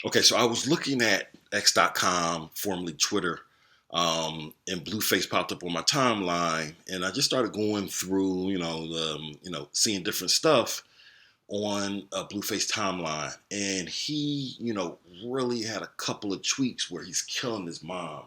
Okay, so I was looking at X.com, formerly Twitter, and Blueface popped up on my timeline, and I just started going through, seeing different stuff on a Blueface timeline, and he, really had a couple of tweets where he's killing his mom,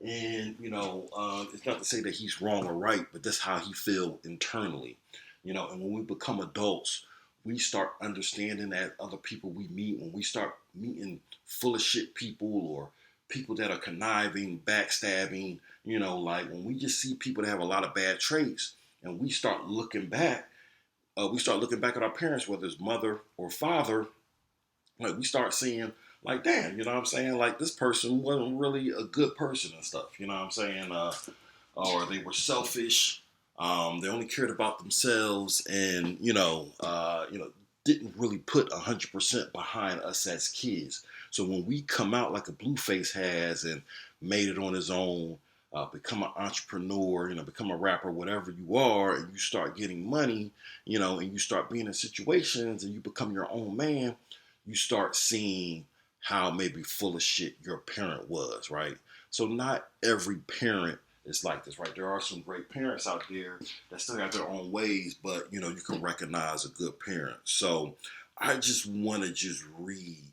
and it's not to say that he's wrong or right, but that's how he feel internally, And when we become adults, we start understanding that other people we meet, when we start meeting full of shit people or people that are conniving, backstabbing, like when we just see people that have a lot of bad traits, and we start looking back at our parents, whether it's mother or father, like we start seeing like, damn, you know what I'm saying? Like this person wasn't really a good person and stuff, you know what I'm saying? Or they were selfish. They only cared about themselves, and didn't really put 100% behind us as kids. So when we come out like a Blueface has and made it on his own, become an entrepreneur, become a rapper, whatever you are, and you start getting money, and you start being in situations and you become your own man, you start seeing how maybe full of shit your parent was, right? So not every parent is like this, right? There are some great parents out there that still have their own ways, but you can recognize a good parent. So I just want to just read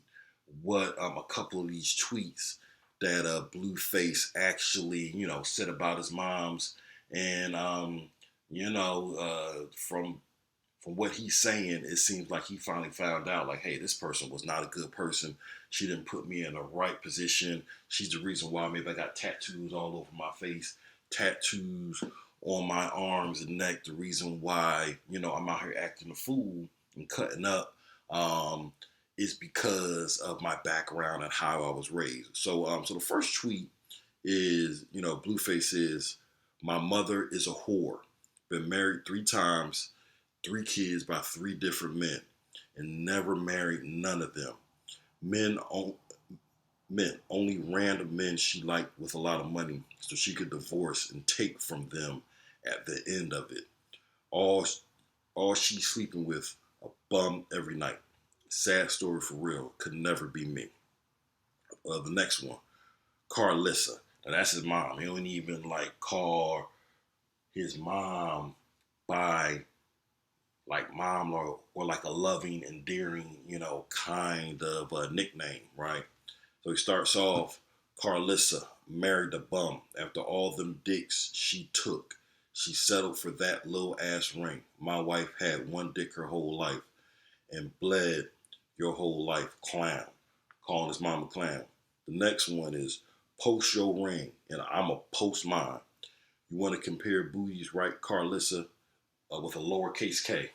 what a couple of these tweets that Blueface actually said about his moms, and from what he's saying, it seems like he finally found out, like, hey, this person was not a good person. She didn't put me in the right position. She's the reason why maybe I got tattoos all over my face, tattoos on my arms and neck. The reason why, I'm out here acting a fool and cutting up is because of my background and how I was raised. So the first tweet is, Blueface is, my mother is a whore. Been married 3 times, 3 kids by 3 different men, and never married none of them. Men, on, men, only random men she liked with a lot of money, so she could divorce and take from them at the end of it. All, all she's sleeping with, a bum every night. Sad story for real. Could never be me. The next one, Karlissa. Now that's his mom. He don't even like call his mom by like mom or like a loving, endearing, kind of a nickname, right? So he starts off, Karlissa married a bum. After all them dicks she took, she settled for that little ass ring. My wife had one dick her whole life and bled your whole life, clown. Calling his mama clown. The next one is post your ring and I'ma post mine. You want to compare booties, right, Karlissa, with a lowercase k.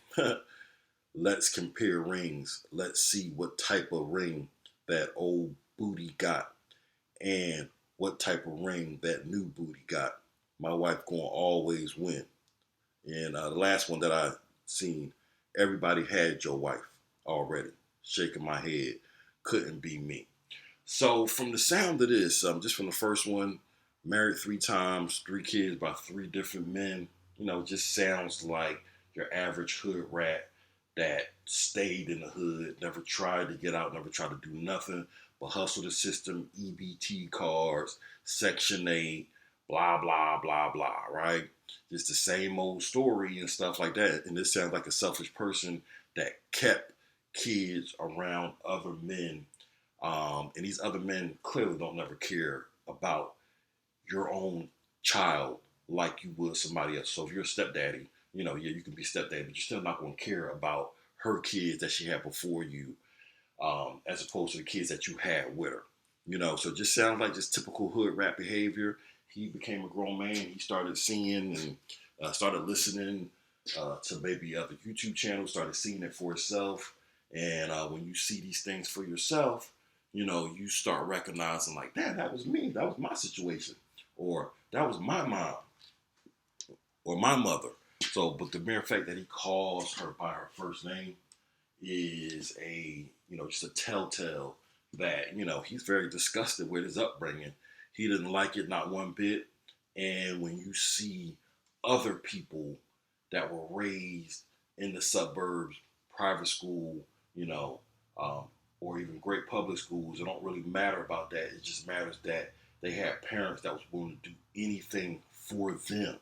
Let's compare rings. Let's see what type of ring that old booty got and what type of ring that new booty got. My wife gonna always win. And the last one that I seen, everybody had your wife already. Shaking my head, couldn't be me. So from the sound of this, just from the first one, married 3 times, 3 kids by 3 different men, just sounds like your average hood rat that stayed in the hood, never tried to get out, never tried to do nothing but hustle the system, EBT cards, Section 8, blah, blah, blah, blah, right? Just the same old story and stuff like that. And this sounds like a selfish person that kept kids around other men, and these other men clearly don't never care about your own child like you would somebody else. So if you're a stepdaddy, yeah, you can be stepdaddy, but you're still not going to care about her kids that she had before you, as opposed to the kids that you had with her. So it just sounds like just typical hood rat behavior. He became a grown man. He started seeing and started listening to maybe other YouTube channels, started seeing it for himself. And when you see these things for yourself, you start recognizing like, damn, that was me. That was my situation. Or that was my mom or my mother. So, but the mere fact that he calls her by her first name is just a telltale that, he's very disgusted with his upbringing. He didn't like it, not one bit. And when you see other people that were raised in the suburbs, private school, you know, um, or even great public schools. It don't really matter about that. It just matters that they had parents that was willing to do anything for them,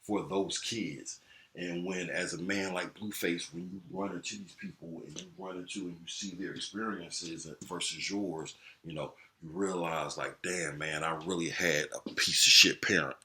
for those kids. And when, as a man like Blueface, when you run into these people and you run into and you see their experiences versus yours, you know, you realize like, damn, man, I really had a piece of shit parent.